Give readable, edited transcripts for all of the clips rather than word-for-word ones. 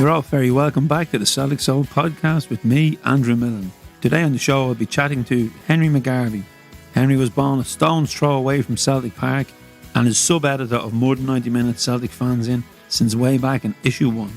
You're all very welcome back to the Celtic Soul Podcast with me, Andrew Milne. Today on the show I'll be chatting to Henry McGarvie. Henry was born a stone's throw away from Celtic Park and is sub-editor of more than 90 Minutes Celtic Fanzine since way back in issue 1.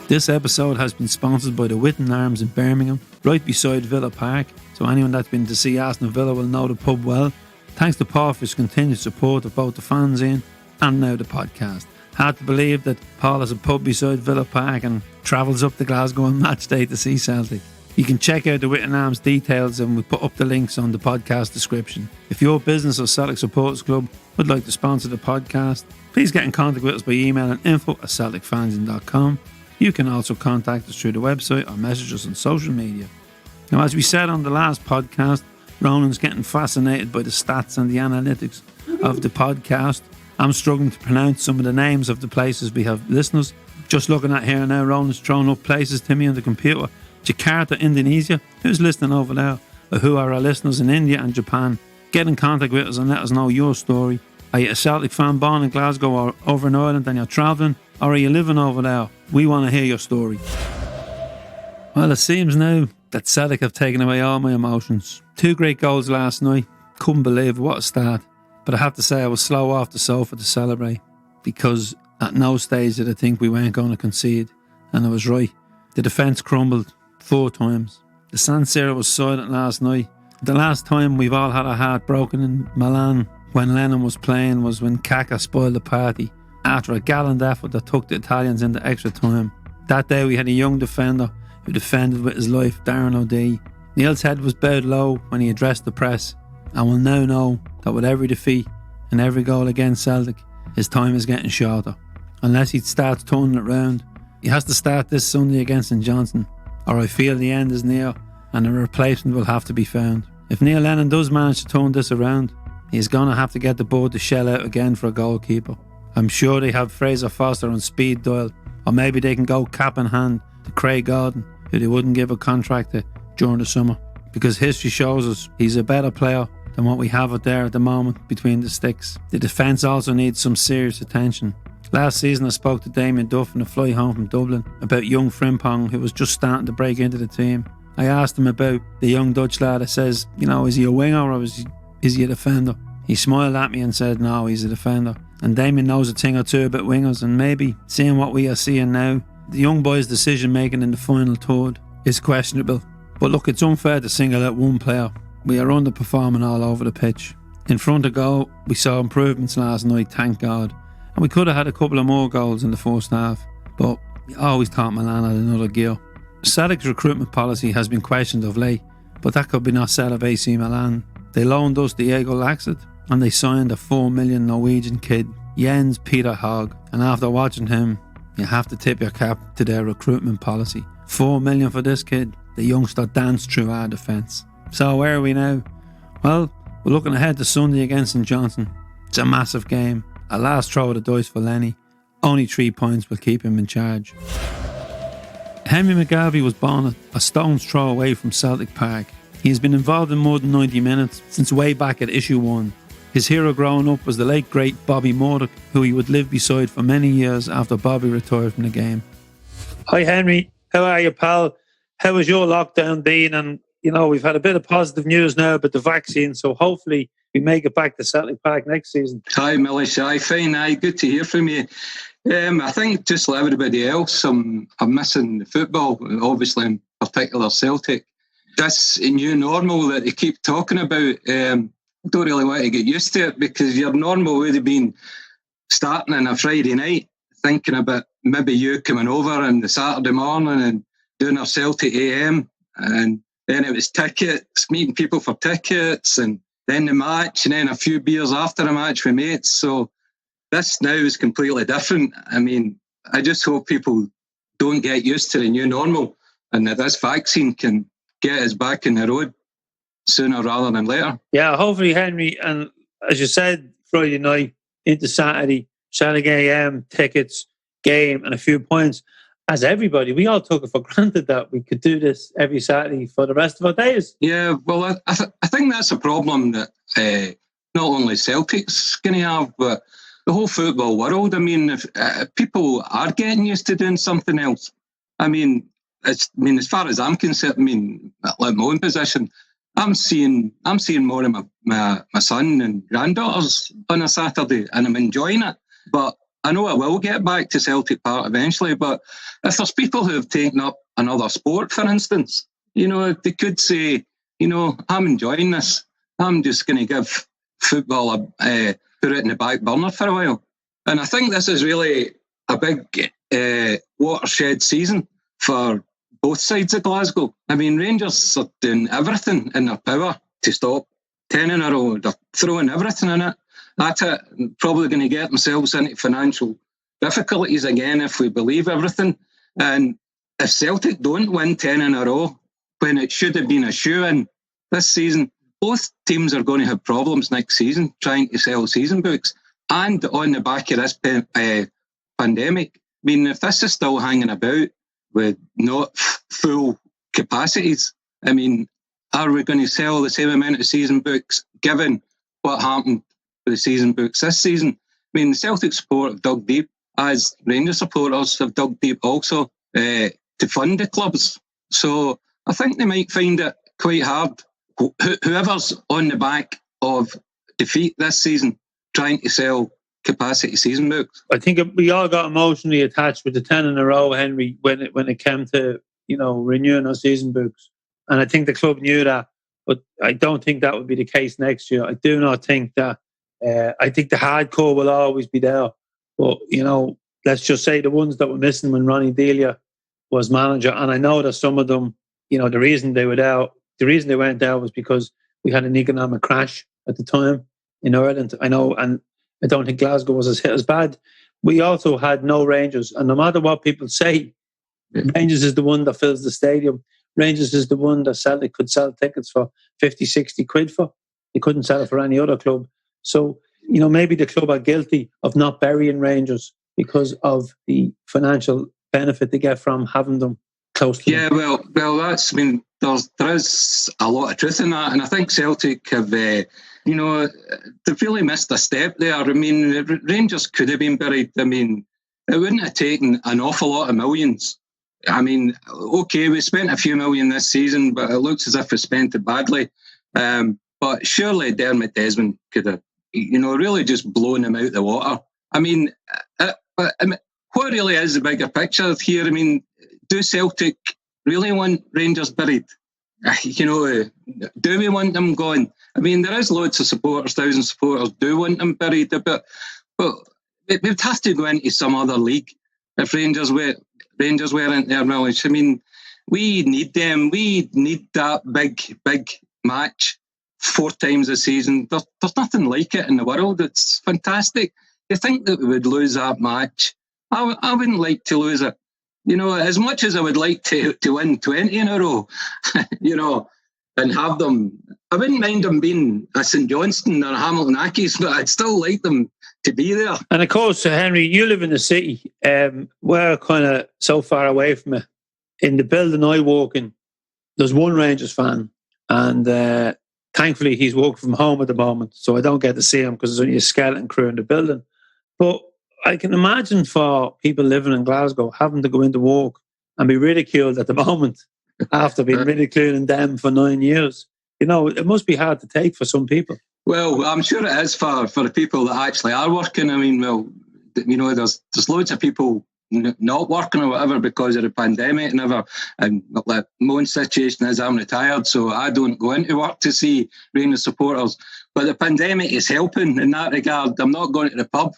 This episode has been sponsored by the Witten Arms in Birmingham, right beside Villa Park, so anyone that's been to see Aston Villa will know the pub well. Thanks to Paul for his continued support of both the fanzine and now the podcast. Hard to believe that Paul has a pub beside Villa Park and travels up to Glasgow on match day to see Celtic. You can check out the Witten Arms details and we'll put up the links on the podcast description. If your business or Celtic Supporters Club would like to sponsor the podcast, please get in contact with us by emailing info@celticfanzine.com. You can also contact us through the website or message us on social media. Now, as we said on the last podcast, Ronan's getting fascinated by the stats and the analytics of the podcast. I'm struggling to pronounce some of the names of the places we have listeners. Just looking at here now, Ronan's thrown up places to me on the computer. Jakarta, Indonesia. Who's listening over there? Or who are our listeners in India and Japan? Get in contact with us and let us know your story. Are you a Celtic fan born in Glasgow or over in Ireland and you're travelling? Or are you living over there? We want to hear your story. Well, it seems now that Celtic have taken away all my emotions. 2 great goals last night. Couldn't believe what a start. But I have to say I was slow off the sofa to celebrate because at no stage did I think we weren't going to concede. And I was right. The defence crumbled 4 times. The San Siro was silent last night. The last time we've all had our heart broken in Milan when Lennon was playing was when Kaka spoiled the party after a gallant effort that took the Italians into extra time. That day we had a young defender who defended with his life, Darren O'Dea. Neil's head was bowed low when he addressed the press and will now know that with every defeat and every goal against Celtic, his time is getting shorter. Unless he starts turning it round. He has to start this Sunday against St Johnstone, or I feel the end is near and a replacement will have to be found. If Neil Lennon does manage to turn this around, he's going to have to get the board to shell out again for a goalkeeper. I'm sure they have Fraser Foster on speed dial, or maybe they can go cap in hand to Craig Gordon, who they wouldn't give a contract to during the summer, because history shows us he's a better player than what we have out there at the moment between the sticks. The defence also needs some serious attention. Last season I spoke to Damien Duff on the flight home from Dublin about young Frimpong, who was just starting to break into the team. I asked him about the young Dutch lad. I says, is he a winger or is he a defender? He smiled at me and said, no, he's a defender. And Damien knows a thing or two about wingers, and maybe seeing what we are seeing now, the young boy's decision making in the final third is questionable. But look, it's unfair to single out one player. We are underperforming all over the pitch. In front of goal, we saw improvements last night, thank God. And we could have had a couple of more goals in the first half. But you always thought Milan had another gear. Celtic's recruitment policy has been questioned of late, but that could be not said of AC Milan. They loaned us Diego Laxet and they signed a 4 million Norwegian kid, Jens Peter Hag. And after watching him, you have to tip your cap to their recruitment policy. 4 million for this kid. The youngster danced through our defence. So where are we now? Well, we're looking ahead to Sunday against St Johnstone. It's a massive game. A last throw of the dice for Lenny. Only 3 points will keep him in charge. Henry McGarvie was born a stone's throw away from Celtic Park. He has been involved in more than 90 minutes since way back at issue 1. His hero growing up was the late great Bobby Murdoch, who he would live beside for many years after Bobby retired from the game. Hi Henry, how are you, pal? How has your lockdown been? And we've had a bit of positive news now about the vaccine, so hopefully we make it back to Celtic Park next season. Hi, Millis. Hi, fine. Aye, good to hear from you. I think just like everybody else, I'm missing the football, obviously in particular Celtic. This new normal that they keep talking about, I don't really want to get used to it because your normal would have been starting on a Friday night, thinking about maybe you coming over on the Saturday morning and doing our Celtic AM, and then it was tickets, meeting people for tickets, and then the match, and then a few beers after the match with mates. So this now is completely different. I mean, I just hope people don't get used to the new normal and that this vaccine can get us back in the road sooner rather than later. Yeah, hopefully, Henry. And as you said, Friday night into Saturday AM, tickets, game, and a few points. As everybody, we all took it for granted that we could do this every Saturday for the rest of our days. Yeah, well, I think that's a problem that not only Celtic's going to have, but the whole football world. I mean, if people are getting used to doing something else, I mean, as far as I'm concerned, like my own position, I'm seeing more of my son and granddaughters on a Saturday, and I'm enjoying it. But I know I will get back to Celtic Park eventually. But if there's people who have taken up another sport, for instance, they could say, I'm enjoying this. I'm just going to give football put it in the back burner for a while. And I think this is really a big watershed season for both sides of Glasgow. I mean, Rangers are doing everything in their power to stop 10 in a row. They're throwing everything in it. That's it. Probably going to get themselves into financial difficulties again if we believe everything. And if Celtic don't win 10 in a row, when it should have been a shoe-in this season, both teams are going to have problems next season trying to sell season books. And on the back of this pandemic, I mean, if this is still hanging about with not full capacities, I mean, are we going to sell the same amount of season books given what happened with the season books this season? I mean, the Celtic support have dug deep, as Rangers supporters have dug deep also to fund the clubs. So I think they might find it quite hard, whoever's on the back of defeat this season, trying to sell capacity season books. I think we all got emotionally attached with the 10 in a row, Henry, when it came to, renewing our season books. And I think the club knew that, but I don't think that would be the case next year. I do not think that. I think the hardcore will always be there. But, let's just say the ones that were missing when Ronnie Delia was manager, and I know that some of them, the reason they went there was because we had an economic crash at the time in Ireland. I know, and I don't think Glasgow was as bad. We also had no Rangers, and no matter what people say, Rangers is the one that fills the stadium. Rangers is the one that Celtic could sell tickets for 50, 60 quid for. They couldn't sell it for any other club. So, maybe the club are guilty of not burying Rangers because of the financial benefit they get from having them close to them. Well, that's, there is a lot of truth in that, and I think Celtic have, they've really missed a step there. I mean, Rangers could have been buried. I mean, it wouldn't have taken an awful lot of millions. I mean, okay, we spent a few million this season, but it looks as if we spent it badly. But surely Dermot Desmond could have, really just blown them out the water. I mean, what really is the bigger picture here? I mean, do Celtic really want Rangers buried? Do we want them gone? I mean, there is loads of supporters, thousands of supporters do want them buried, but it would have to go into some other league if Rangers weren't their village. I mean, we need them. We need that big match 4 times a season. There's nothing like it in the world. It's fantastic. You think that we would lose that match? I wouldn't like to lose it. As much as I would like to win 20 in a row, and have them, I wouldn't mind them being a St Johnstone or a Hamilton Accies, but I'd still like them to be there. And of course, Henry, you live in the city. We're kind of so far away from it. In the building I walk in, there's one Rangers fan, and thankfully he's working from home at the moment, so I don't get to see him because there's only a skeleton crew in the building. But I can imagine for people living in Glasgow having to go into work and be ridiculed at the moment after being ridiculing them for 9 years. It must be hard to take for some people. Well, I'm sure it is for the people that actually are working. I mean, there's loads of people not working or whatever because of the pandemic and like my own situation is I'm retired, so I don't go into work to see Rangers supporters. But the pandemic is helping in that regard. I'm not going to the pub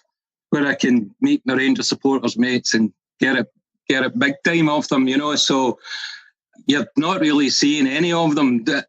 where I can meet my Rangers supporters mates and get a big time off them, so you're not really seeing any of them. The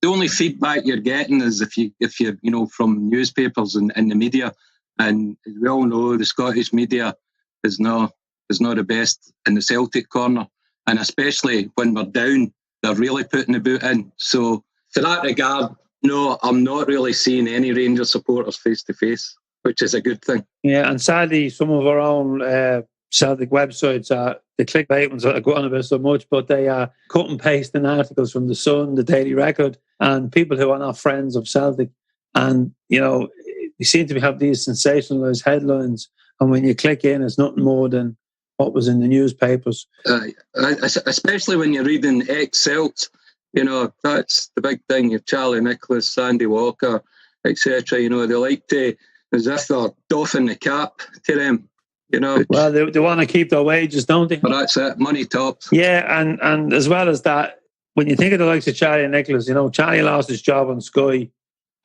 only feedback you're getting is if you from newspapers and the media, and as we all know, the Scottish media is not the best in the Celtic corner, and especially when we're down, they're really putting the boot in. So to that regard, no, I'm not really seeing any Rangers supporters face to face, which is a good thing. Yeah, and sadly, some of our own Celtic websites are the clickbait ones that I go on about so much, but they are cut and pasting articles from the Sun, the Daily Record, and people who are not friends of Celtic. And, we seem to have these sensationalised headlines, and when you click in, it's nothing more than what was in the newspapers. Especially when you're reading ex-Celts, that's the big thing. You've Charlie Nicholas, Sandy Walker, etc. They like to, as if they're doffing the cap to them. Well, they want to keep their wages, don't they? But that's it, money talks. Yeah, and as well as that, when you think of the likes of Charlie Nicholas, Charlie lost his job on Sky,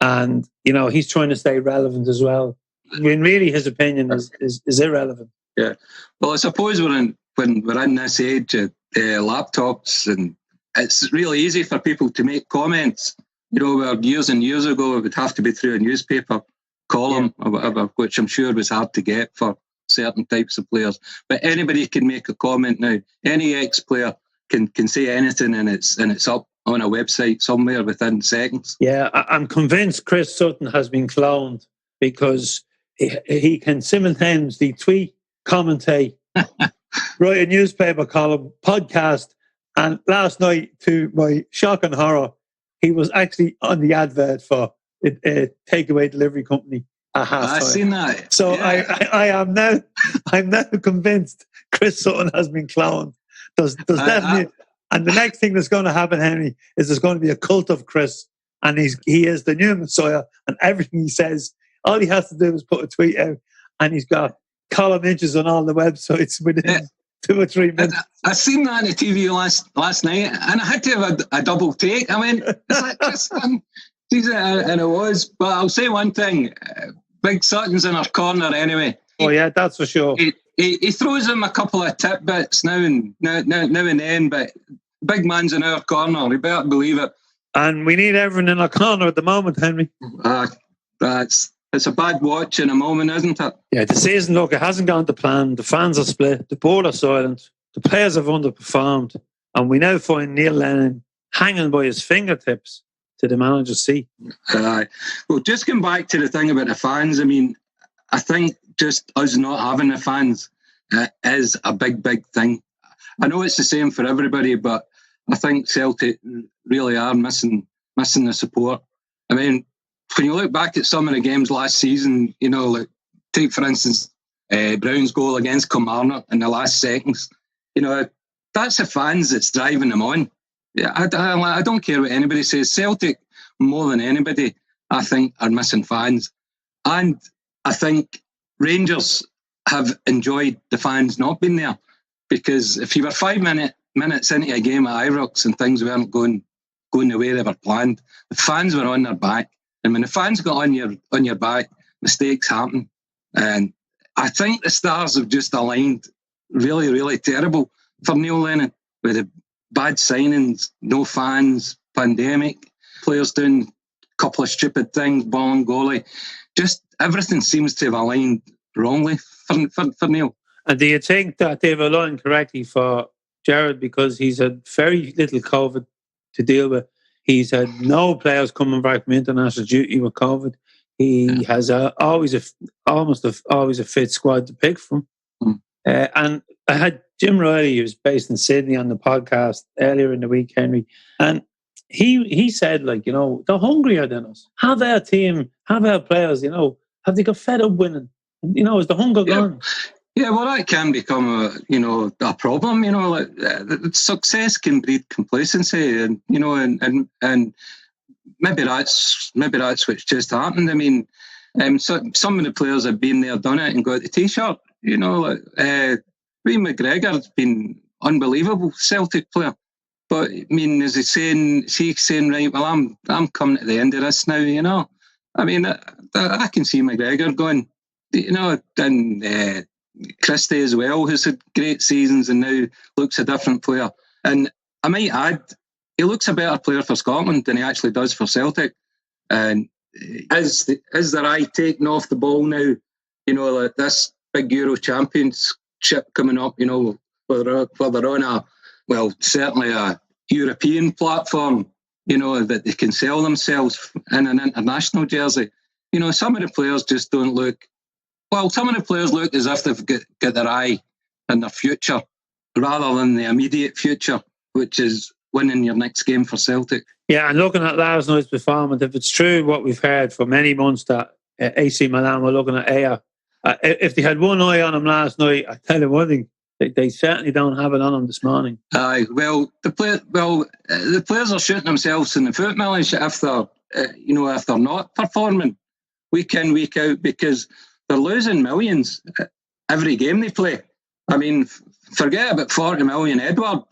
and he's trying to stay relevant as well. When really his opinion is irrelevant. Yeah. Well, I suppose when we're in this age of laptops, and it's really easy for people to make comments. Where years and years ago it would have to be through a newspaper column or whatever, which I'm sure was hard to get for certain types of players. But anybody can make a comment now. Any ex-player can say anything, and it's up on a website somewhere within seconds. Yeah, I'm convinced Chris Sutton has been cloned, because he can simultaneously tweet, commentate, write a newspaper column, podcast, and last night, to my shock and horror, he was actually on the advert for a takeaway delivery company. I've seen that. So I'm now convinced Chris Sutton has been cloned. There's definitely, and the next thing that's going to happen, Henry, is there's going to be a cult of Chris, and he is the new Messiah, and everything he says, all he has to do is put a tweet out, and he's got column inches on all the websites within 2 or 3 minutes. I seen that on the TV last night, and I had to have a double take. I mean, it's like Chris Sutton. And it was, but I'll say one thing: Big Sutton's in our corner anyway. Oh yeah, that's for sure. He throws him a couple of tidbits now and then, but big man's in our corner. You better believe it. And we need everyone in our corner at the moment, Henry. It's a bad watch in a moment, isn't it? Yeah, the season, look, it hasn't gone to plan. The fans are split. The board are silent. The players have underperformed, and we now find Neil Lennon hanging by his fingertips to the manager's seat. Well, just going back to the thing about the fans, I mean, I think just us not having the fans is a big, big thing. I know it's the same for everybody, but I think Celtic really are missing the support. I mean, when you look back at some of the games last season, like take for instance Brown's goal against Kilmarnock in the last seconds, that's the fans that's driving them on. Yeah, I don't care what anybody says. Celtic, more than anybody, I think, are missing fans. And I think Rangers have enjoyed the fans not being there, because if you were 5 minutes into a game at Ibrox and things weren't going the way they were planned, the fans were on their back. And when the fans got on your back, mistakes happen. And I think the stars have just aligned really, really terrible for Neil Lennon, with the bad signings, no fans, pandemic, players doing a couple of stupid things, ball and goalie. Just everything seems to have aligned wrongly for Neil. And do you think that they've aligned correctly for Jared, because he's had very little COVID to deal with? He's had no players coming back from international duty with COVID. He has always a fit squad to pick from. And I had Jim Riley, who was based in Sydney, on the podcast earlier in the week, Henry, and he said, they're hungrier than us. Have our team, have our players, have they got fed up winning? Is the hunger gone? Yeah, well, that can become a problem. Success can breed complacency, and and maybe that's what's just happened. I mean, so some of the players have been there, done it, and got the T-shirt. Ian McGregor's been unbelievable Celtic player, but I mean, is he saying, right? Well, I'm coming to the end of this now. I mean, I can see McGregor going, and Christie as well, who's had great seasons and now looks a different player. And I might add, he looks a better player for Scotland than he actually does for Celtic. And is their eye taken off the ball now? Like this big Euro Championship coming up, where they're on certainly a European platform, that they can sell themselves in an international jersey. Some of the players just don't look. Well, some of the players look as if they've got their eye in their future rather than the immediate future, which is winning your next game for Celtic. Yeah, and looking at last night's performance, if it's true what we've heard for many months that AC Milan were looking at Aya, if they had one eye on him last night, I tell you one thing, They certainly don't have it on them this morning. Aye, the players are shooting themselves in the foot, Millish, if they're not performing week in, week out, because they're losing millions every game they play. I mean, forget about 40 million Edward.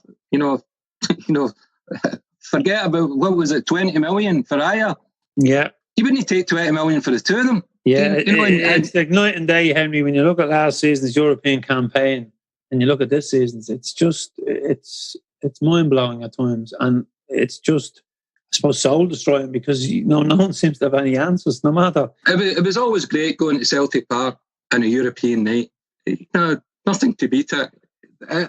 Forget about, what was it, 20 million for Aya. Yeah. You wouldn't take 20 million for the two of them. Yeah, it's like night and day, Henry. When you look at last season's European campaign and you look at this season's, it's mind-blowing at times. And it's just, I suppose, soul-destroying because no one seems to have any answers, no matter. It was always great going to Celtic Park on a European night. Nothing to beat it.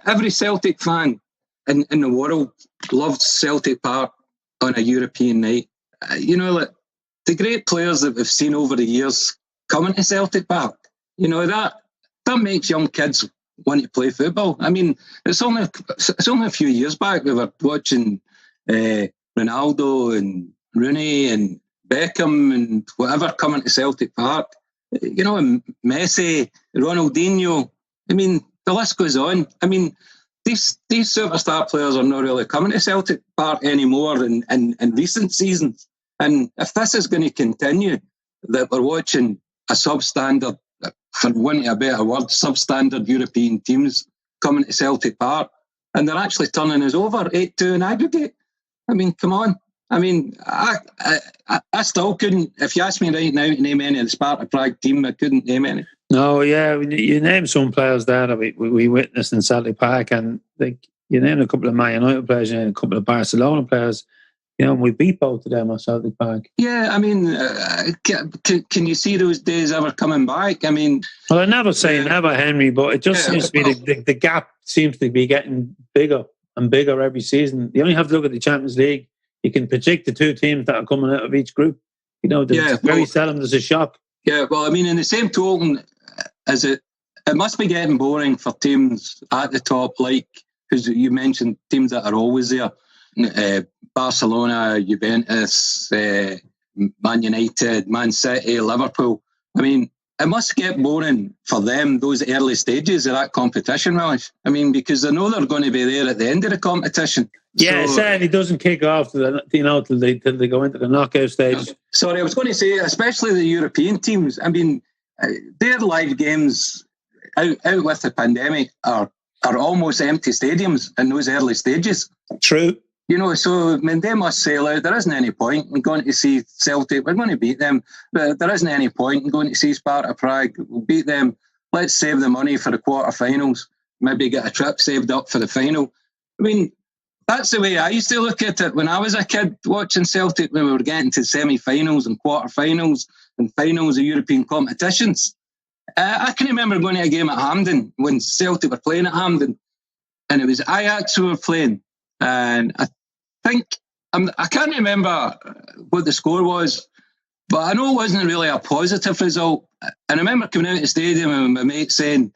Every Celtic fan in the world loves Celtic Park on a European night. The great players that we've seen over the years coming to Celtic Park, that makes young kids want to play football. I mean, it's only a few years back we were watching Ronaldo and Rooney and Beckham and whatever coming to Celtic Park. And Messi, Ronaldinho. I mean, the list goes on. I mean, these superstar players are not really coming to Celtic Park anymore in recent seasons. And if this is going to continue, that we're watching a substandard, for want of a better word, substandard European teams coming to Celtic Park, and they're actually turning us over 8-2 in aggregate. I mean, come on. I mean, I still couldn't, if you asked me right now to name any of the Sparta Prague team, I couldn't name any. No, yeah, you name some players there that we witnessed in Celtic Park, and you named a couple of Man United players, you named a couple of Barcelona players. We beat both of them at Celtic Park. Yeah, I mean, can you see those days ever coming back? I mean... Well, I never say never, Henry, but it just seems to be the gap seems to be getting bigger and bigger every season. You only have to look at the Champions League. You can predict the two teams that are coming out of each group. Very seldom there's a shock. Yeah, well, I mean, in the same token, it must be getting boring for teams at the top, because you mentioned teams that are always there. Barcelona, Juventus, Man United, Man City, Liverpool. I mean, it must get boring for them, those early stages of that competition, really. I mean, because they know they're going to be there at the end of the competition. Yeah, so, it certainly doesn't kick off till they go into the knockout stage. Sorry, I was going to say, especially the European teams. I mean, their live games out with the pandemic are almost empty stadiums in those early stages. True. So I mean, they must say, there isn't any point in going to see Celtic. We're going to beat them. But there isn't any point in going to see Sparta Prague. We'll beat them. Let's save the money for the quarterfinals. Maybe get a trip saved up for the final. I mean, that's the way I used to look at it when I was a kid watching Celtic, when we were getting to semi-finals and quarterfinals and finals of European competitions. I can remember going to a game at Hampden when Celtic were playing at Hampden, and it was Ajax who were playing. And I can't remember what the score was, but I know it wasn't really a positive result. And I remember coming out of the stadium and my mate saying,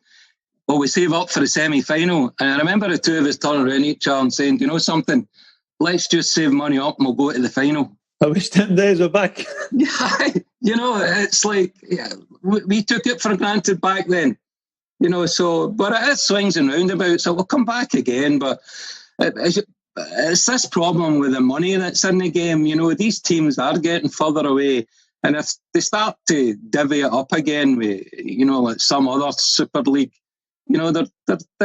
well, we save up for the semi-final. And I remember the two of us turning around each other and saying, you know something, let's just save money up and we'll go to the final. I wish 10 days were back. Yeah, it's like, we took it for granted back then. But it is swings and roundabouts, so we'll come back again. But it's this problem with the money that's in the game. These teams are getting further away, and if they start to divvy it up again with, like some other Super League, they're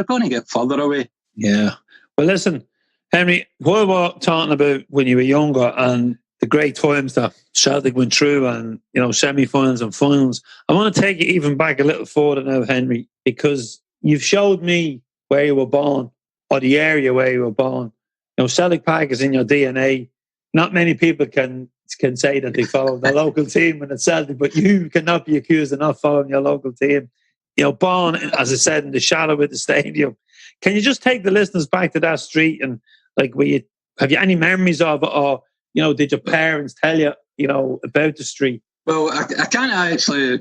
going to get further away. Yeah. Well, listen, Henry, what we're talking about when you were younger and the great times that Celtic went through, and semi-finals and finals, I want to take you even back a little further now, Henry, because you've showed me where you were born, or the area where you were born. Celtic Park is in your DNA. Not many people can say that they follow the local team when it's Celtic, but you cannot be accused of not following your local team. Born, as I said, in the shadow of the stadium. Can you just take the listeners back to that street and have you any memories of it, or did your parents tell you about the street? Well, I can't actually.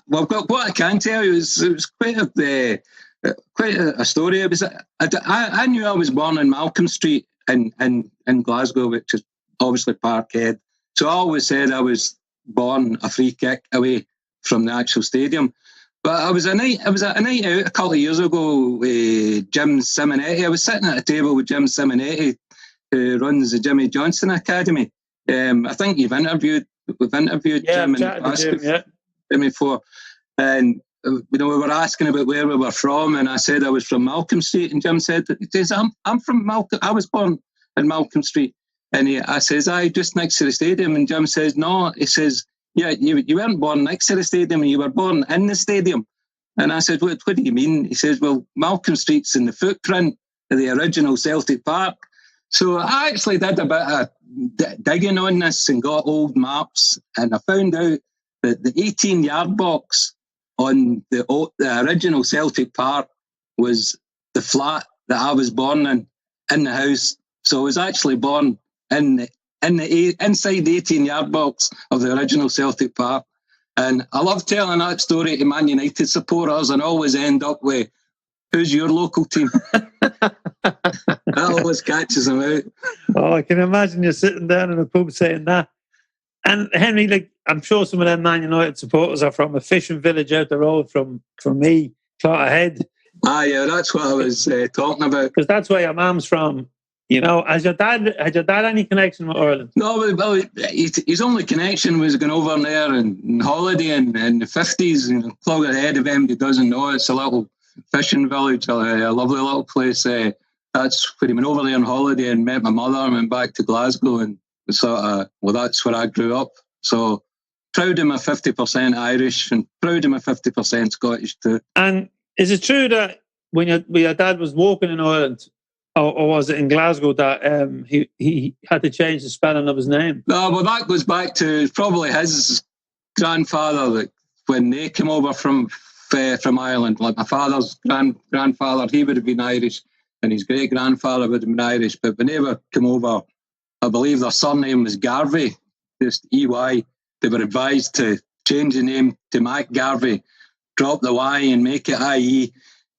Well, what I can tell you is it was quite a story. It was I knew I was born in Malcolm Street in Glasgow, which is obviously Parkhead. So I always said I was born a free kick away from the actual stadium. But I was at a night out a couple of years ago with Jim Simonetti. I was sitting at a table with Jim Simonetti, who runs the Jimmy Johnson Academy. I think we've interviewed Jim in the past before. And we were asking about where we were from, and I said I was from Malcolm Street, and Jim said, I'm from Malcolm. I was born in Malcolm Street. And I says, aye, just next to the stadium. And Jim says, no. He says, yeah, you weren't born next to the stadium, you were born in the stadium. And I said, what do you mean? He says, well, Malcolm Street's in the footprint of the original Celtic Park. So I actually did a bit of digging on this and got old maps, and I found out that the 18-yard box on the original Celtic Park was the flat that I was born in the house. So I was actually born inside the 18-yard box of the original Celtic Park. And I love telling that story to Man United supporters and always end up with, who's your local team? That always catches them out. Oh, I can imagine you sitting down in a pub saying that. And Henry, I'm sure some of them Man United supporters are from a fishing village out the road from me, Clogherhead. Ah, yeah, that's what I was talking about. Because that's where your mum's from. Had your dad any connection with Ireland? No, well, his only connection was going over there and holiday in the 50s. Clogherhead, if anybody doesn't know, it's a little fishing village, a lovely little place. That's where he went over there on holiday and met my mother and went back to Glasgow, and that's where I grew up. So proud of my 50% Irish and proud of my 50% Scottish too. And is it true that when your dad was walking in Ireland, or was it in Glasgow, that he had to change the spelling of his name? No, well, that goes back to probably his grandfather, when they came over from Ireland. Like my father's grandfather, he would have been Irish, and his great-grandfather would have been Irish. But when they came over, I believe their surname was Garvey, just EY. They were advised to change the name to McGarvie, drop the Y and make it IE,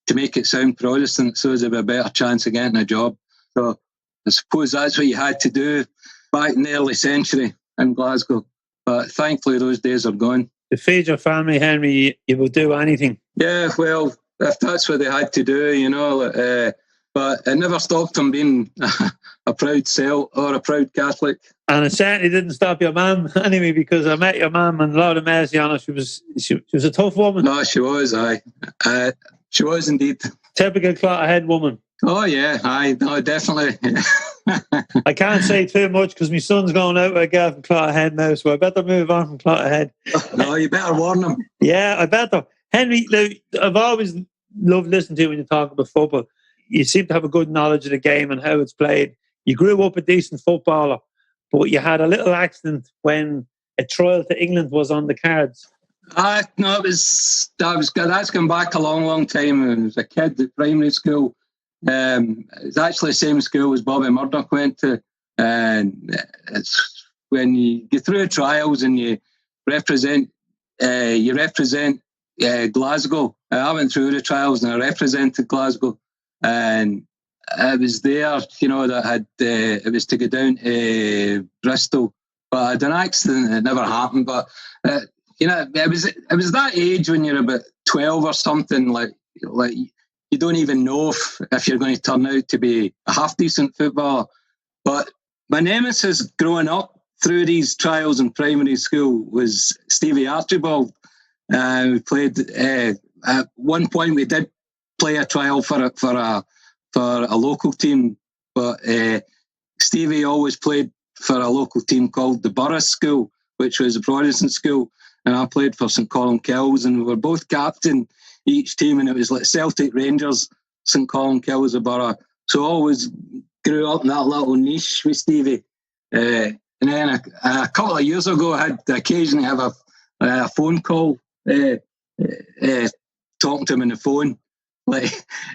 to make it sound Protestant, so there'd be a better chance of getting a job. So I suppose that's what you had to do back in the early century in Glasgow. But thankfully those days are gone. To feed your family, Henry, you will do anything. Yeah, well, if that's what they had to do, but it never stopped them being a proud Celt or a proud Catholic. And it certainly didn't stop your mum anyway, because I met your mum, and Lord of mercy on her, she was a tough woman. No, she was, aye. She was indeed. Typical Clogherhead woman. Oh, yeah, aye, no, definitely. I can't say too much because my son's going out with a girl from Clogherhead now, so I better move on from Clogherhead. No, you better warn him. Yeah, I better. Henry, I've always loved listening to you when you talk about football. You seem to have a good knowledge of the game and how it's played. You grew up a decent footballer, but you had a little accident when a trial to England was on the cards. No, that's gone back a long, long time. I was a kid at primary school. It's actually the same school as Bobby Murdoch went to. And it's when you get through trials and you represent Glasgow. I went through the trials and I represented Glasgow. And I was there, it was to go down to Bristol. But I had an accident, it never happened. But it was that age when you're about 12 or something, like you don't even know if you're going to turn out to be a half-decent footballer. But my nemesis growing up through these trials in primary school was Stevie Archibald. We played, at one point we did play a trial for a local team, but Stevie always played for a local team called the Borough School, which was a Protestant school. And I played for St Columkills, and we were both captain each team, and it was like Celtic Rangers, St Columkills, the Borough. So I always grew up in that little niche with Stevie. And then a couple of years ago, I had the occasion to have a phone call, talking to him on the phone.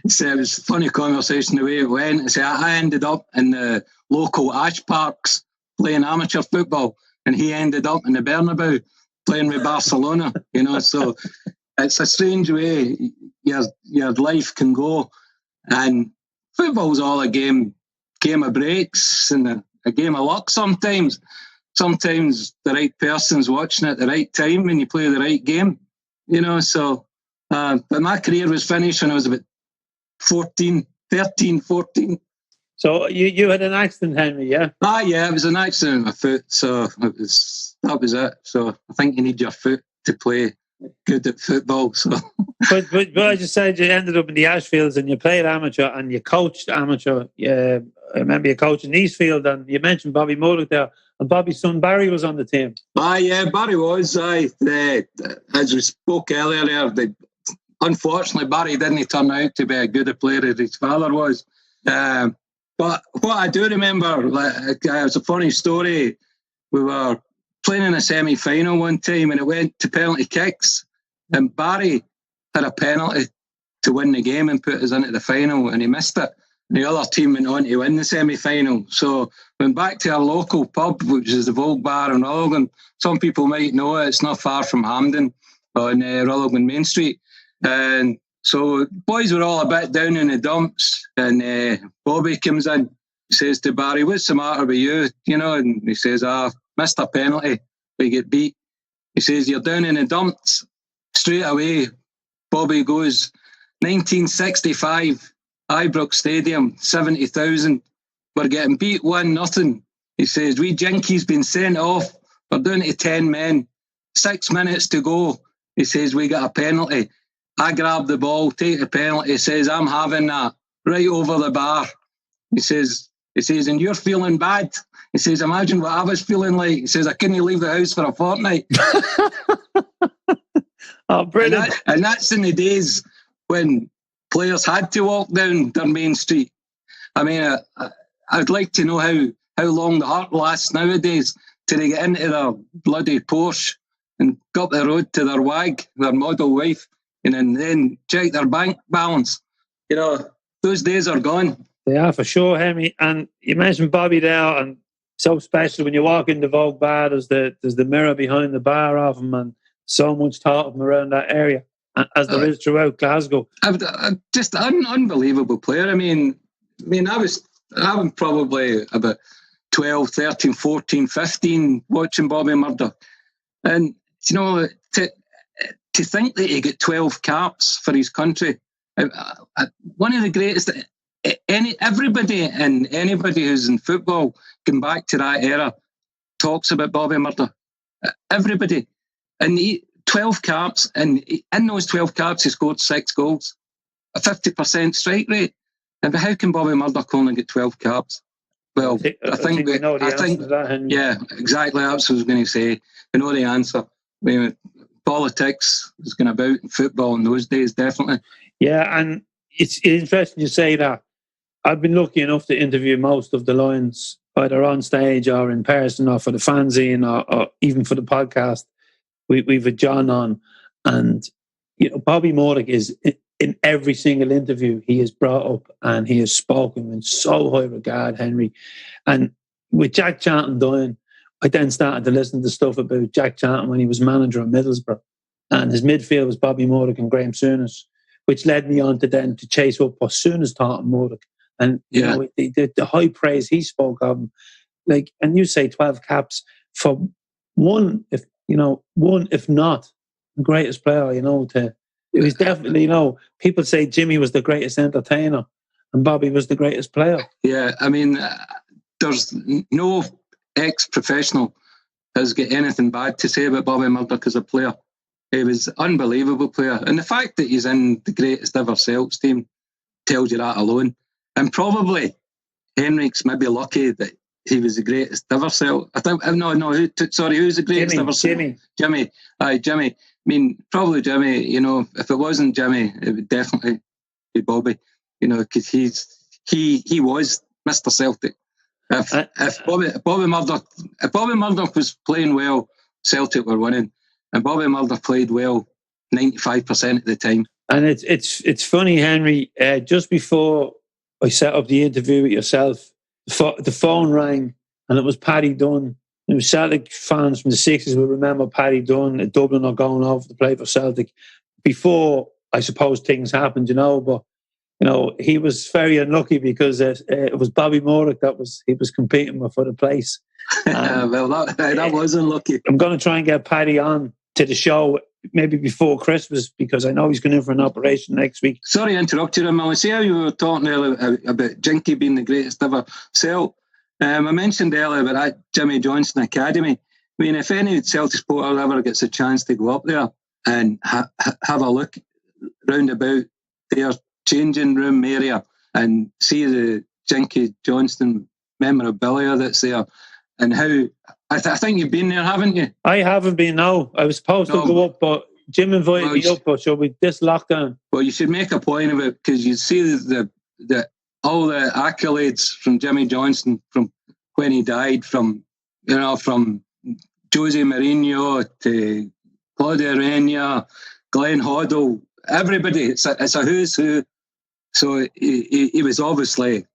So it was a funny conversation the way it went. So I ended up in the local Ash Parks playing amateur football, and he ended up in the Bernabeu playing with Barcelona, so it's a strange way your life can go. And football's all a game of breaks and a game of luck sometimes. Sometimes the right person's watching at the right time and you play the right game, so But my career was finished when I was about 13, 14. So you had an accident, Henry, yeah? Yeah, it was an accident in my foot, so that was it. So I think you need your foot to play good at football. So, but as you said, you ended up in the Ashfields and you played amateur and you coached amateur. Yeah, I remember you coaching Eastfield, and you mentioned Bobby Murdoch there, and Bobby's son Barry was on the team. Yeah, Barry was. As we spoke earlier, unfortunately Barry didn't turn out to be as good a player as his father was. But what I do remember, it was a funny story. We were playing in a semi-final one time and it went to penalty kicks, and Barry had a penalty to win the game and put us into the final, and he missed it. And the other team went on to win the semi-final. So went back to our local pub, which is the Vogue bar in Rutherglen. Some people might know it. It's not far from Hampden on Rutherglen Main Street. And so boys were all a bit down in the dumps, and Bobby comes in. He says to Barry, "What's the matter with you?" And he says, "Missed a penalty. We get beat." He says, "You're down in the dumps." Straight away, Bobby goes, 1965, Ibrox Stadium, 70,000. We're getting beat 1-0. He says, "We Jinky's been sent off. We're down to 10 men. 6 minutes to go." He says, "We got a penalty." I grab the ball, take the penalty. He says, "I'm having that right over the bar." He says, "And you're feeling bad?" He says, "Imagine what I was feeling like." He says, "I couldn't leave the house for a fortnight." Oh, brilliant. And that's in the days when players had to walk down their main street. I mean, I'd like to know how long the heart lasts nowadays till they get into their bloody Porsche and go up the road to their wag, their model wife, and then check their bank balance. Those days are gone. They are, for sure, Henry. And you mentioned Bobby there, and so special when you walk in the Vogue bar, there's the mirror behind the bar of him, and so much thought of him around that area, as there is throughout Glasgow. Just an unbelievable player. I mean, I was probably about 12, 13, 14, 15 watching Bobby Murdoch. And, to think that he got 12 caps for his country, one of the greatest. Everybody and anybody who's in football going back to that era talks about Bobby Murdoch. Everybody. And 12 caps, and in those 12 caps he scored 6 goals, a 50% strike rate. And how can Bobby Murdoch only get 12 caps? Well, I think we know the answer to that, Henry. Yeah, exactly. That's what I was going to say. We know the answer. I mean, politics was going about in football in those days, definitely. Yeah, and it's interesting you say that. I've been lucky enough to interview most of the Lions, either on stage or in person, or for the fanzine, or even for the podcast. We've had John on, and Bobby Murdoch is in every single interview he has brought up, and he has spoken in so high regard, Henry. And with Jack Charlton dying, I then started to listen to stuff about Jack Charlton when he was manager of Middlesbrough, and his midfield was Bobby Murdoch and Graham Souness, which led me on to chase up what Souness taught Murdoch. And the high praise he spoke of him, and you say 12 caps for one, if not the greatest player, it was definitely, people say Jimmy was the greatest entertainer and Bobby was the greatest player. Yeah, I mean, there's no ex-professional has got anything bad to say about Bobby Murdoch as a player. He was an unbelievable player. And the fact that he's in the greatest ever Celts team tells you that alone. And probably Henrik's maybe lucky that he was the greatest ever Celt. I think, who's the greatest ever Celt? Jimmy. Jimmy. I mean, probably Jimmy, if it wasn't Jimmy, it would definitely be Bobby, because he was Mr. Celtic. If Bobby Murdoch was playing well, Celtic were winning. And Bobby Murdoch played well 95% of the time. And it's funny, Henry, just before I set up the interview with yourself, the phone rang and it was Paddy Dunn. It was Celtic fans from the 60s will remember Paddy Dunn at Dublin or going over to play for Celtic before, I suppose, things happened, but he was very unlucky because it was Bobby Murdoch he was competing with for the place. Well, that was unlucky. I'm going to try and get Paddy on to the show maybe before Christmas, because I know he's going in for an operation next week. Sorry to interrupt you, Milne. See how you were talking earlier about Jinky being the greatest ever Celt. I mentioned earlier about that Jimmy Johnson Academy. I mean, if any Celtic supporter ever gets a chance to go up there and have a look round about their changing room area and see the Jinky Johnson memorabilia that's there, and how I think you've been there, haven't you? I haven't been. No, I was supposed to go up, but Jim invited me up. But shall we this lockdown? Well, you should make a point of it, because you see the all the accolades from Jimmy Johnson from when he died, from from Jose Mourinho to Claudio Reyna, Glenn Hoddle, everybody. It's a who's who. So he was obviously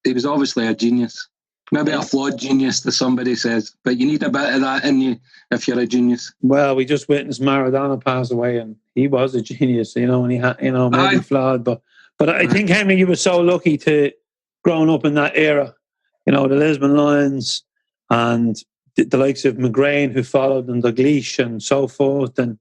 a genius. Maybe a flawed genius, as somebody says, but you need a bit of that in you if you're a genius. Well, we just witnessed Maradona pass away, and he was a genius, and he had, maybe flawed, but I think, Henry, you were so lucky to growing up in that era. The Lisbon Lions and the likes of McGrain, who followed, and Dalglish and so forth, and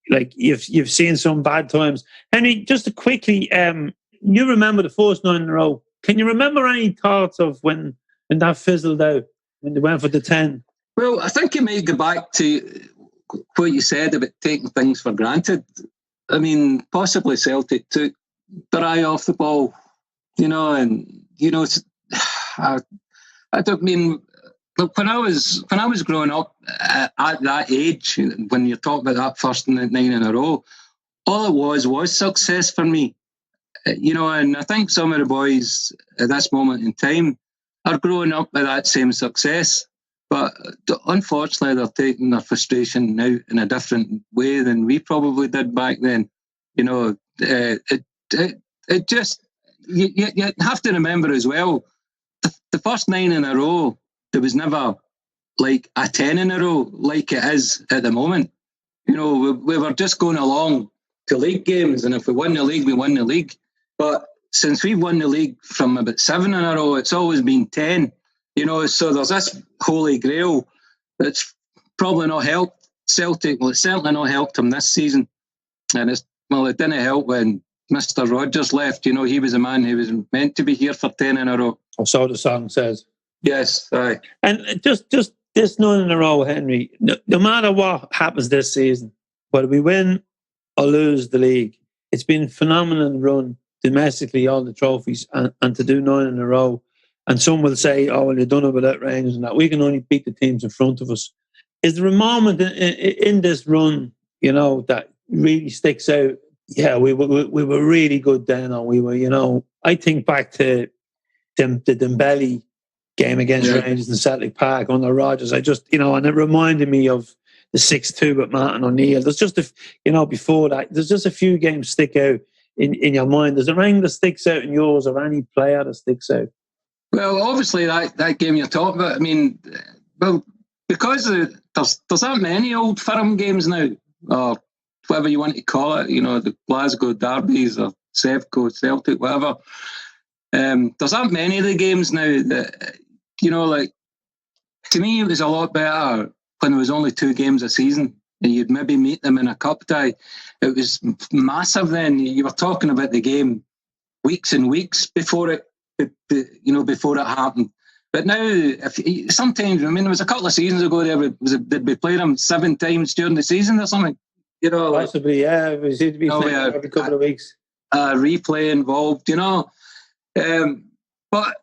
like you've seen some bad times. Henry, just to quickly, you remember the first 9 in a row. Can you remember any thoughts of when that fizzled out, when they went for the 10? Well, I think it may go back to what you said about taking things for granted. I mean, possibly Celtic took their eye off the ball, I don't mean. Look, when I was growing up at that age, when you're talking about that first 9 in a row, all it was success for me. And I think some of the boys at this moment in time are growing up with that same success, but unfortunately they're taking their frustration now in a different way than we probably did back then. It just, you have to remember as well, the first 9 in a row, there was never like a 10 in a row like it is at the moment. We were just going along to league games, and if we won the league, we won the league. But since we've won the league from about 7 in a row, it's always been 10. So there's this holy grail that's probably not helped Celtic. Well, it's certainly not helped him this season. And it didn't help when Mr. Rodgers left. He was a man who was meant to be here for 10 in a row. Or so the song says. Yes, aye. And just this 9 in a row, Henry, no matter what happens this season, whether we win or lose the league, it's been a phenomenal run domestically, all the trophies, and to do 9 in a row. And some will say, oh, well, you've done it without Rangers and that. We can only beat the teams in front of us. Is there a moment in this run, that really sticks out? Yeah, we were really good then, and we were, I think back to the Dembele game against Rangers in Celtic Park under Rodgers. I just, and it reminded me of the 6-2 with Martin O'Neill. There's just, before that, there's just a few games stick out in your mind. There's a ring that sticks out in yours, or any player that sticks out? Well, obviously that game you're talking about, I mean, because there's that many old firm games now, or whatever you want to call it, the Glasgow derbies or Sevco, Celtic, whatever. There's that many of the games now that, to me, it was a lot better when there was only 2 games a season and you'd maybe meet them in a cup tie. It was massive then. You were talking about the game weeks and weeks before it happened. But now, sometimes, there was a couple of seasons ago did we play them 7 times during the season or something? Possibly, yeah. We seem to be playing every couple of weeks. Replay involved, But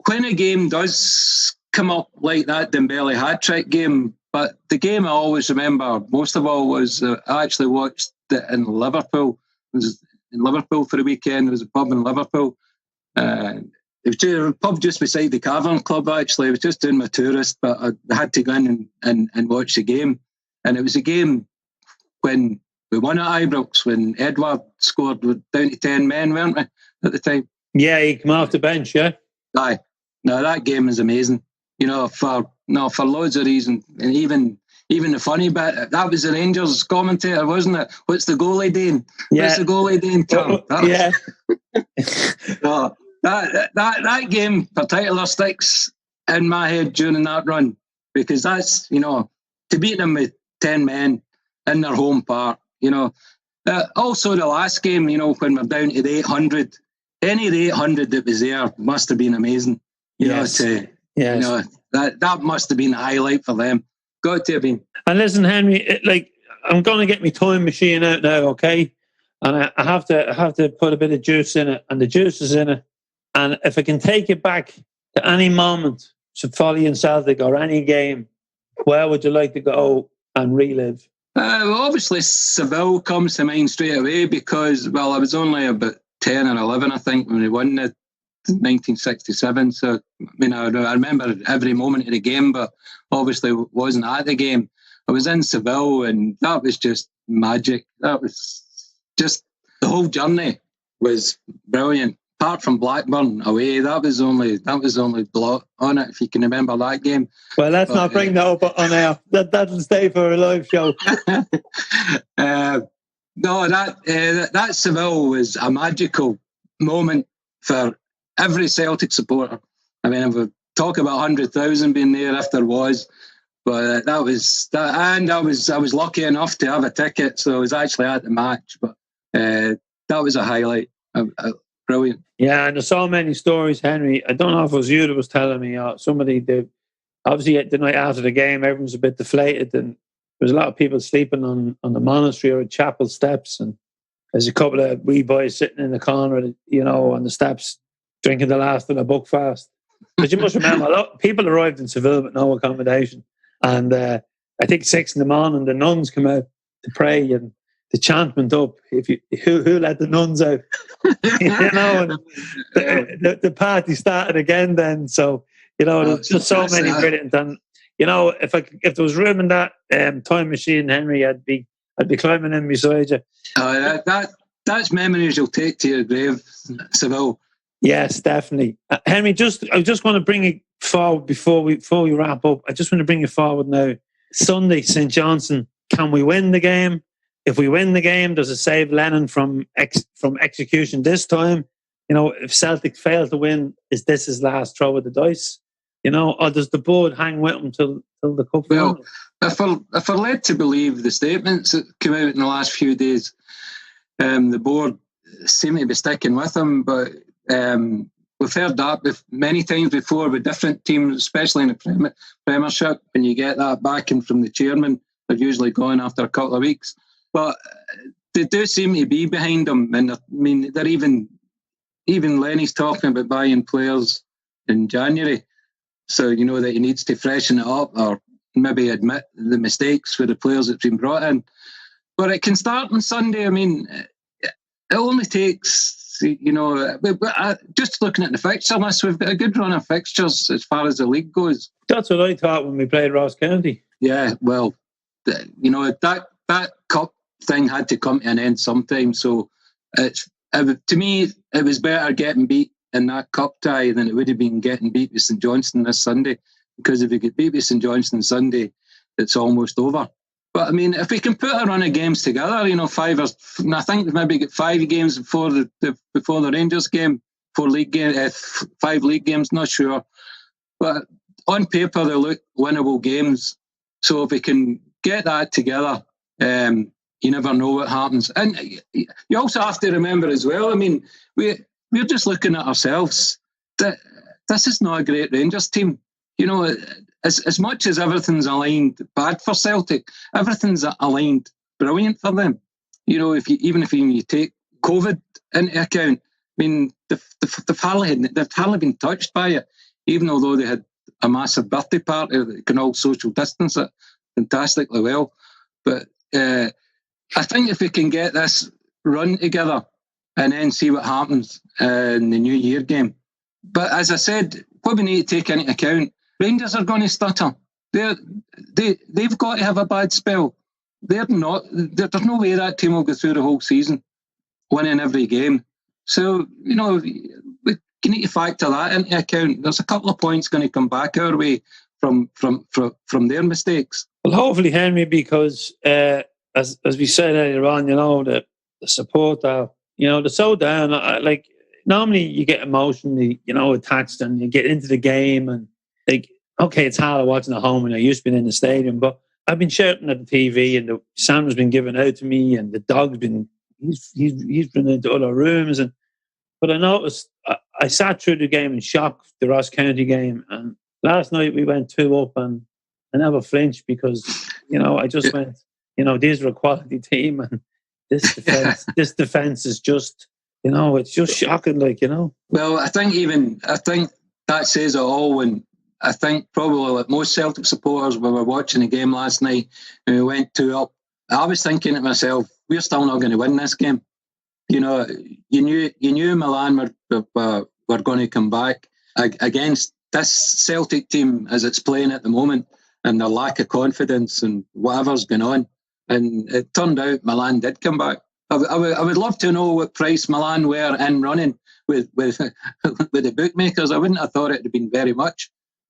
when a game does come up like that Dembele hat-trick game, but the game I always remember most of all was I actually watched it in Liverpool. It was in Liverpool for the weekend. There was a pub in Liverpool. It was a pub just beside the Cavern Club, actually. I was just doing my tourist, but I had to go in and watch the game. And it was a game when we won at Ibrox, when Edward scored. We're down to 10 men, weren't we, at the time? Yeah, he came off the bench, yeah. Aye. No, that game is amazing. For loads of reasons. And even the funny bit, that was the Rangers commentator, wasn't it? What's the goalie doing? Yeah. What's the goalie doing, Tom? Yeah. No, that game particular sticks in my head during that run, because that's, to beat them with 10 men in their home park. Also the last game, when we're down to the 800, any of the 800 that was there must have been amazing. That must have been a highlight for them. Got to have been. And listen, Henry, I'm going to get my time machine out now, okay? And I have to put a bit of juice in it, and the juice is in it. And if I can take it back to any moment, so Folly and Celtic or any game, where would you like to go and relive? Obviously, Seville comes to mind straight away because, I was only about 10 or 11, I think, when we won it in 1967. So, I remember every moment of the game, but obviously wasn't at the game. I was in Seville, and that was just magic. That was just, the whole journey was brilliant. Apart from Blackburn away, that was only blot on it, if you can remember that game. Well, let's not bring that up on air. That'll stay for a live show. That Seville was a magical moment for every Celtic supporter. I mean, if we talk about 100,000 being there, if there was, but I was lucky enough to have a ticket, so I was actually at the match. But that was a highlight. Brilliant. Yeah, and there's so many stories, Henry. I don't know if it was you that was telling me or somebody did. Obviously, the night after the game, everyone's a bit deflated, and there's a lot of people sleeping on the monastery or chapel steps, and there's a couple of wee boys sitting in the corner, on the steps, drinking the last of the Buckfast. But you must remember, a lot of people arrived in Seville with no accommodation, and I think 6 a.m, the nuns come out to pray, and the chant went up. Who let the nuns out? And the party started again then. So there's just so many brilliant. And if there was room in that time machine, Henry, I'd be climbing in beside you. That's memories you'll take to your grave, Seville. Yes, definitely, Henry. I just want to bring it forward before we wrap up. I just want to bring it forward now. Sunday, St. Johnstone. Can we win the game? If we win the game, does it save Lennon from execution this time? If Celtic fail to win, is this his last throw of the dice? Or does the board hang with him till the cup? Well, if we're led to believe the statements that come out in the last few days, the board seem to be sticking with him. But we've heard that many times before with different teams, especially in the Premiership. When you get that backing from the chairman, they're usually gone after a couple of weeks. But they do seem to be behind him, and they're even Lenny's talking about buying players in January, so that he needs to freshen it up or maybe admit the mistakes for the players that's been brought in. But it can start on Sunday. I mean, it only takes just looking at the fixture list, we've got a good run of fixtures as far as the league goes. That's what I thought when we played Ross County. Yeah, well, that cup thing had to come to an end sometime. So to me, it was better getting beat in that cup tie than it would have been getting beat with St Johnstone this Sunday. Because if we get beat with St Johnstone Sunday, it's almost over. But I mean, if we can put a run of games together, I think we've maybe got 5 games before the Rangers game, 5 league games, not sure. But on paper, they look winnable games. So if we can get that together, you never know what happens. And you also have to remember as well, I mean, we're just looking at ourselves. This is not a great Rangers team. As much as everything's aligned bad for Celtic, everything's aligned brilliant for them. If you take COVID into account, I mean, they've hardly been touched by it, even although they had a massive birthday party that can all social distance it fantastically well. But I think if we can get this run together and then see what happens in the New Year game. But as I said, what we need to take into account, Rangers are going to stutter. They've got to have a bad spell. They're not. There's no way that team will go through the whole season winning every game. So we need to factor that into account. There's a couple of points going to come back our way from their mistakes. Well, hopefully, Henry, because as we said earlier on, the support, they're so down. Like normally, you get emotionally, attached, and you get into the game, and okay, it's hard watching at home when you're used to being in the stadium, but I've been shouting at the TV, and the sandwich been given out to me, and the dog's been he's been into other rooms, but I noticed I sat through the game in shock, the Ross County game, and last night we went 2 up, and I never flinched because I just went, these are a quality team, and this defense is just, it's just shocking, Well, I think that says it all. When I think probably like most Celtic supporters, we were watching the game last night and we went 2 up. I was thinking to myself, we're still not going to win this game. You knew Milan were going to come back against this Celtic team as it's playing at the moment, and their lack of confidence and whatever's going on. And it turned out Milan did come back. I would love to know what price Milan were in running with the bookmakers. I wouldn't have thought it would have been very much.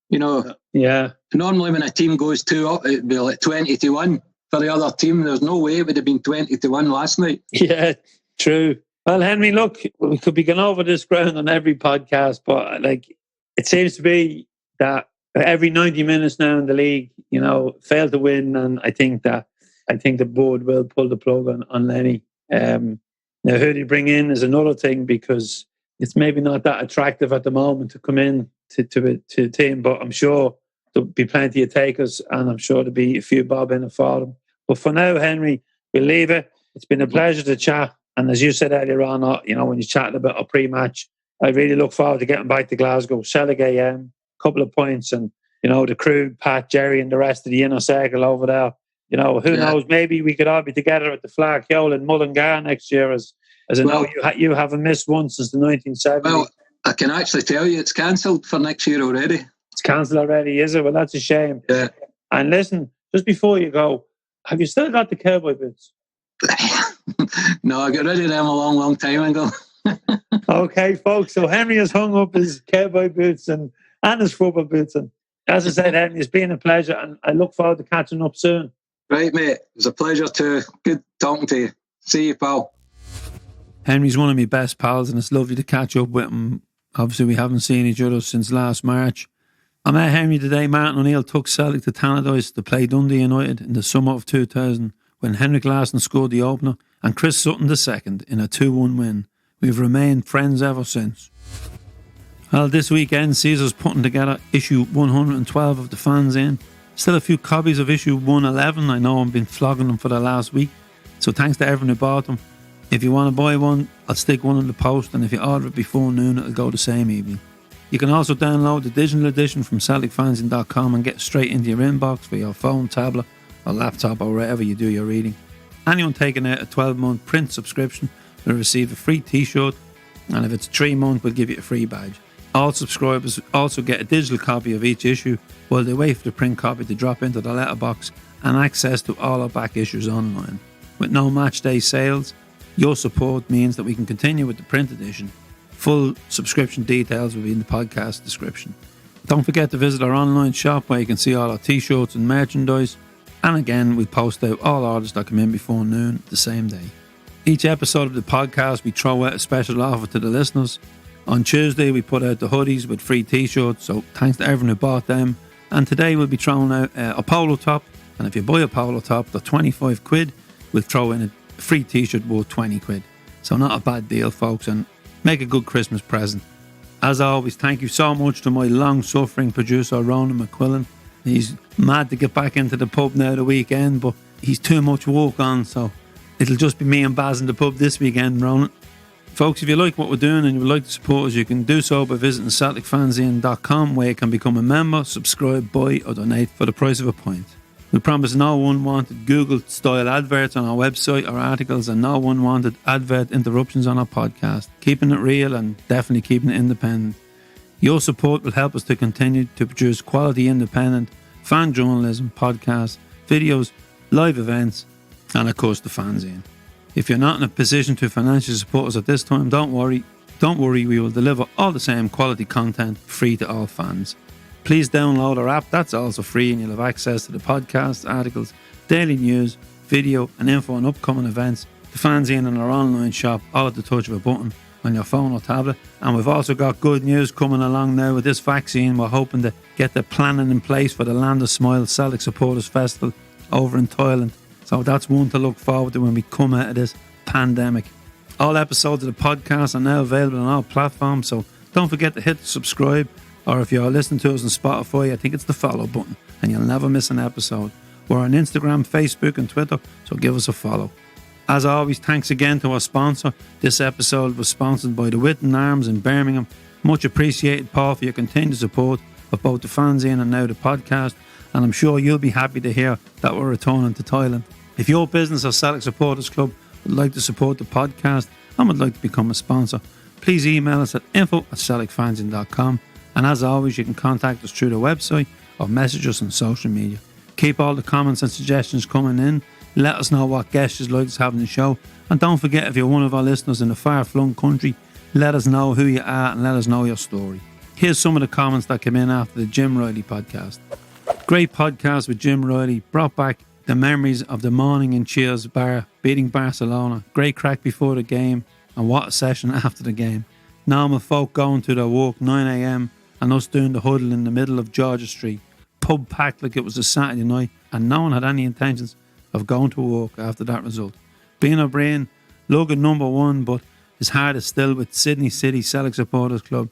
Yeah. Normally when a team goes 2 up, it'd be like 20-1 for the other team. There's no way it would have been 20-1 last night. Yeah, true. Well, Henry, look, we could be going over this ground on every podcast, but it seems to be that every 90 minutes now in the league, fail to win, and I think the board will pull the plug on Lenny. Now, who do you bring in is another thing, because it's maybe not that attractive at the moment to come in to the team, but I'm sure there'll be plenty of takers, and I'm sure there'll be a few bob in it for them. But for now, Henry, we'll leave it. It's been a pleasure to chat. And as you said earlier on, when you chatted about a pre-match, I really look forward to getting back to Glasgow. Celtic AM, a couple of points, and, the crew, Pat, Jerry, and the rest of the inner circle over there. Who knows? Maybe we could all be together at the Flag Hill in Mullingar next year, as I know you haven't missed one since the 1970s. Well, I can actually tell you it's cancelled for next year already. It's cancelled already, is it? Well, that's a shame. Yeah. And listen, just before you go, have you still got the cowboy boots? No, I got rid of them a long, long time ago. Okay, folks. So Henry has hung up his cowboy boots and his football boots. And as I said, Henry, it's been a pleasure, and I look forward to catching up soon. Right, mate. It was a pleasure too. Good talking to you. See you, pal. Henry's one of my best pals, and it's lovely to catch up with him. Obviously, we haven't seen each other since last March. I met Henry today. Martin O'Neill took Celtic to Tannadice to play Dundee United in the summer of 2000, when Henrik Larsson scored the opener and Chris Sutton the second in a 2-1 win. We've remained friends ever since. Well, this weekend sees us putting together issue 112 of the Fanzine. Still a few copies of issue 111. I know I've been flogging them for the last week, so thanks to everyone who bought them. If you want to buy one, I'll stick one in the post, and if you order it before noon, it'll go the same evening. You can also download the digital edition from CelticFanzine.com and get straight into your inbox for your phone, tablet, or laptop, or wherever you do your reading. Anyone taking out a 12-month print subscription will receive a free t-shirt, and if it's 3-month, we'll give you a free badge. All subscribers also get a digital copy of each issue while they wait for the print copy to drop into the letterbox, and access to all our back issues online. With no match day sales, your support means that we can continue with the print edition. Full subscription details will be in the podcast description. Don't forget to visit our online shop where you can see all our t-shirts and merchandise. And again, we post out all orders that come in before noon the same day. Each episode of the podcast, we throw out a special offer to the listeners. On Tuesday, we put out the hoodies with free t-shirts, so thanks to everyone who bought them. And today, we'll be throwing out a polo top. And if you buy a polo top, they're 25 quid. We'll throw in a free t-shirt worth 20 quid. So not a bad deal, folks, and make a good Christmas present. As always, thank you so much to my long-suffering producer, Ronan McQuillan. He's mad to get back into the pub now the weekend, but he's too much work on, so it'll just be me and Baz in the pub this weekend, Ronan. Folks, if you like what we're doing and you would like to support us, you can do so by visiting CelticFanzine.com, where you can become a member, subscribe, buy or donate for the price of a pint. We promise no unwanted Google-style adverts on our website or articles, and no unwanted advert interruptions on our podcast. Keeping it real and definitely keeping it independent. Your support will help us to continue to produce quality independent fan journalism, podcasts, videos, live events, and of course the fanzine. If you're not in a position to financially support us at this time, don't worry, we will deliver all the same quality content free to all fans. Please download our app, that's also free, and you'll have access to the podcasts, articles, daily news, video and info on upcoming events, the fanzine and our online shop, all at the touch of a button on your phone or tablet. And we've also got good news coming along now with this vaccine. We're hoping to get the planning in place for the Land of Smiles Celtic Supporters Festival over in Thailand. So that's one to look forward to when we come out of this pandemic. All episodes of the podcast are now available on all platforms, so don't forget to hit the subscribe, or if you're listening to us on Spotify, I think it's the follow button, and you'll never miss an episode. We're on Instagram, Facebook and Twitter, so give us a follow. As always, thanks again to our sponsor. This episode was sponsored by the Witten Arms in Birmingham. Much appreciated, Paul, for your continued support of both the fanzine and now the podcast, and I'm sure you'll be happy to hear that we're returning to Thailand. If your business or Celtic Supporters Club would like to support the podcast and would like to become a sponsor, please email us at info@celticfanzine.com, and as always, you can contact us through the website or message us on social media. Keep all the comments and suggestions coming in. Let us know what guests you'd like to have on the show, and don't forget, if you're one of our listeners in a far-flung country, let us know who you are and let us know your story. Here's some of the comments that came in after the Jim Riley podcast. Great podcast with Jim Riley, brought back the memories of the morning in Cheers bar beating Barcelona. Great crack before the game, and what a session after the game. Normal folk going to their work 9 a.m. and us doing the huddle in the middle of Georgia Street. Pub packed like it was a Saturday night, and no one had any intentions of going to work after that result. Being O'Brien, Logan number 1, but his heart is still with Sydney City Celtic Supporters Club.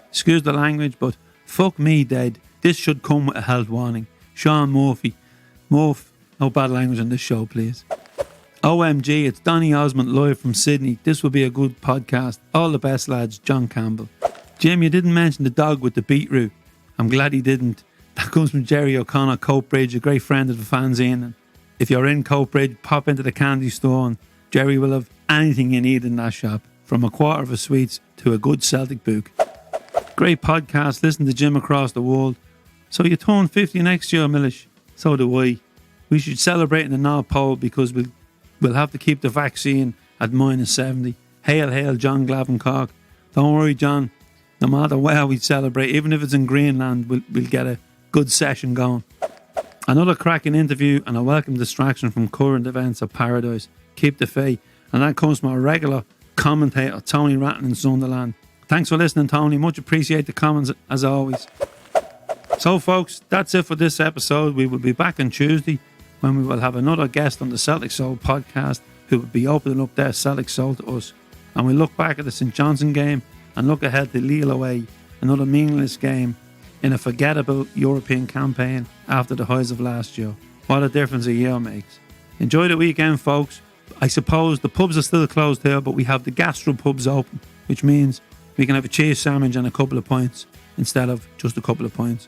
Excuse the language, but fuck me dead. This should come with a health warning. Sean Murphy. Murph, no bad language on this show, please. OMG, it's Donny Osmond live from Sydney. This will be a good podcast. All the best, lads. John Campbell. Jim, you didn't mention the dog with the beetroot. I'm glad he didn't. That comes from Jerry O'Connor, Coatbridge, a great friend of the fanzine. And if you're in Coatbridge, pop into the candy store and Jerry will have anything you need in that shop, from a quarter of a sweets to a good Celtic book. Great podcast. Listen to Jim across the world. So you turn 50 next year, Millish. So do I. We should celebrate in the North Pole because we'll have to keep the vaccine at -70. Hail, hail, John Glavin Cork. Don't worry, John. No matter where we celebrate, even if it's in Greenland, we'll get a good session going. Another cracking interview and a welcome distraction from current events of Paradise. Keep the faith. And that comes from our regular commentator, Tony Ratton in Sunderland. Thanks for listening, Tony. Much appreciate the comments, as always. So, folks, that's it for this episode. We will be back on Tuesday when we will have another guest on the Celtic Soul podcast who will be opening up their Celtic Soul to us. And we look back at the St Johnstone game and look ahead to Lille away, another meaningless game in a forgettable European campaign after the highs of last year. What a difference a year makes. Enjoy the weekend, folks. I suppose the pubs are still closed here, but we have the gastro pubs open, which means we can have a cheese sandwich and a couple of pints instead of just a couple of pints.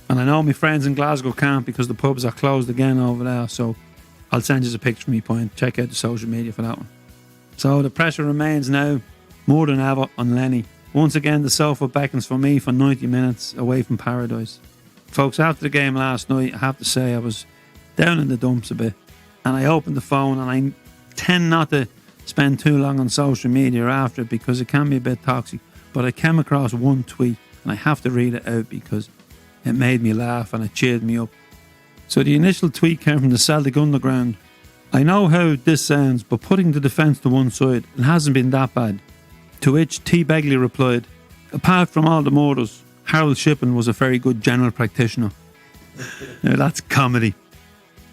And I know my friends in Glasgow can't because the pubs are closed again over there, so I'll send you a picture from my pint. Check out the social media for that one. So the pressure remains now more than ever on Lenny. Once again, the sofa beckons for me for 90 minutes away from Paradise. Folks, after the game last night, I have to say I was down in the dumps a bit. And I opened the phone, and I tend not to spend too long on social media after it because it can be a bit toxic. But I came across one tweet, and I have to read it out because it made me laugh and it cheered me up. So the initial tweet came from the Celtic Underground. I know how this sounds, but putting the defence to one side, it hasn't been that bad. To which T. Begley replied, apart from all the murders, Harold Shippen was a very good general practitioner. Now that's comedy.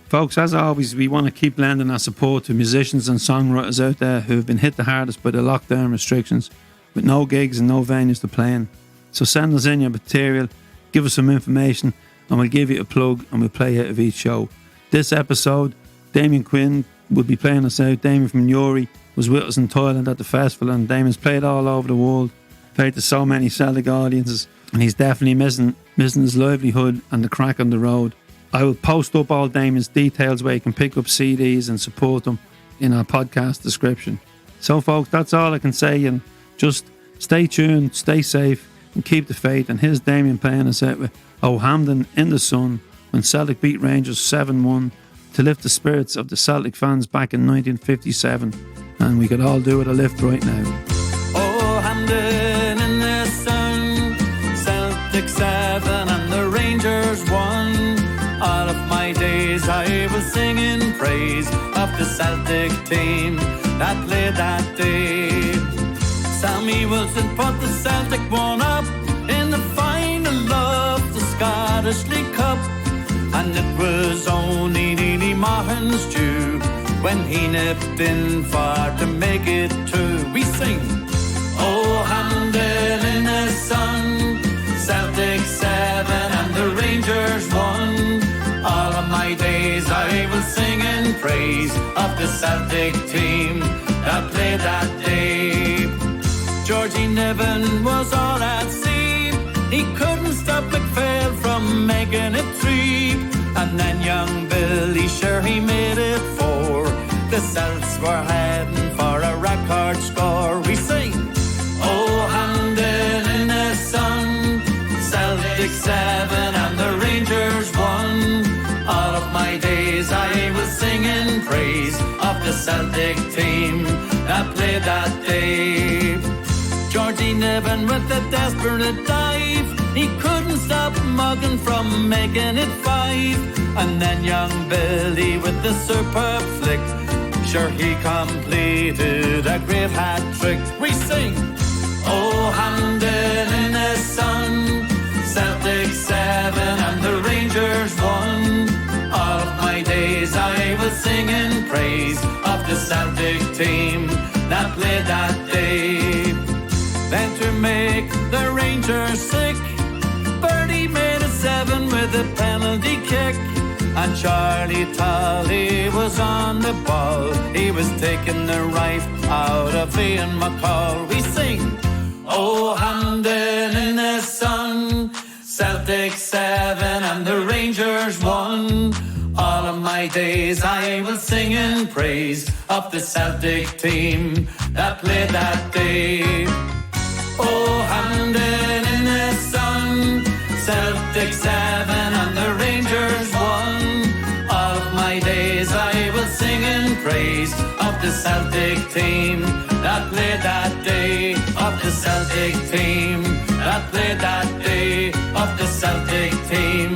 Folks, as always, we want to keep lending our support to musicians and songwriters out there who have been hit the hardest by the lockdown restrictions, with no gigs and no venues to play in. So send us in your material, give us some information, and we'll give you a plug and we'll play out of each show. This episode, Damien Quinn will be playing us out. Damien from Newry was with us in Thailand at the festival, and Damien's played all over the world, played to so many Celtic audiences, and he's definitely missing his livelihood and the crack on the road. I will post up all Damien's details where you can pick up CDs and support them in our podcast description. So folks, that's all I can say, and just stay tuned, stay safe, and keep the faith. And here's Damien playing us out with O'Hamden in the Sun when Celtic beat Rangers 7-1 to lift the spirits of the Celtic fans back in 1957, and we could all do with a lift right now. O'Hamden in the Sun, Celtic 7 and the Rangers 1. All of my days I was singing praise of the Celtic team that played that day. Sammy Wilson put the Celtic one up in the final of the Scottish League Cup, and it was only Neely Mahon's due when he nipped in far to make it two. We sing, oh, Hampden in the sun, Celtic 7 and the Rangers 1. All of my days I will sing in praise of the Celtic team that played that day. Georgie Niven was all at sea. He couldn't stop McPhail from making it 3. And then young Billy, sure he made it 4. The Celts were heading for a record score. We sing, oh, Hampden in the sun, Celtic 7 and the Rangers 1. All of my days I will sing in praise of the Celtic team that played that day. Georgie Niven with a desperate dive, he couldn't stop Muggin from making it 5. And then young Billy with the superb flick, sure he completed a great hat-trick. We sing, oh, Hampden in the sun, Celtic 7 and the Rangers 1. All of my days I will sing in praise of the Celtic team that played that day. Then to make the Rangers sick, Bertie made a 7 with a penalty kick. And Charlie Tully was on the ball, he was taking the right out of Ian McCall. We sing, oh, Hampden in the sun, Celtic 7 and the Rangers 1. All of my days I will sing in praise of the Celtic team that played that day. Oh, Hampden in the sun, Celtic 7 and the Rangers 1. All of my days I will sing in praise of the Celtic team that played that day, of the Celtic team that played that day, of the Celtic team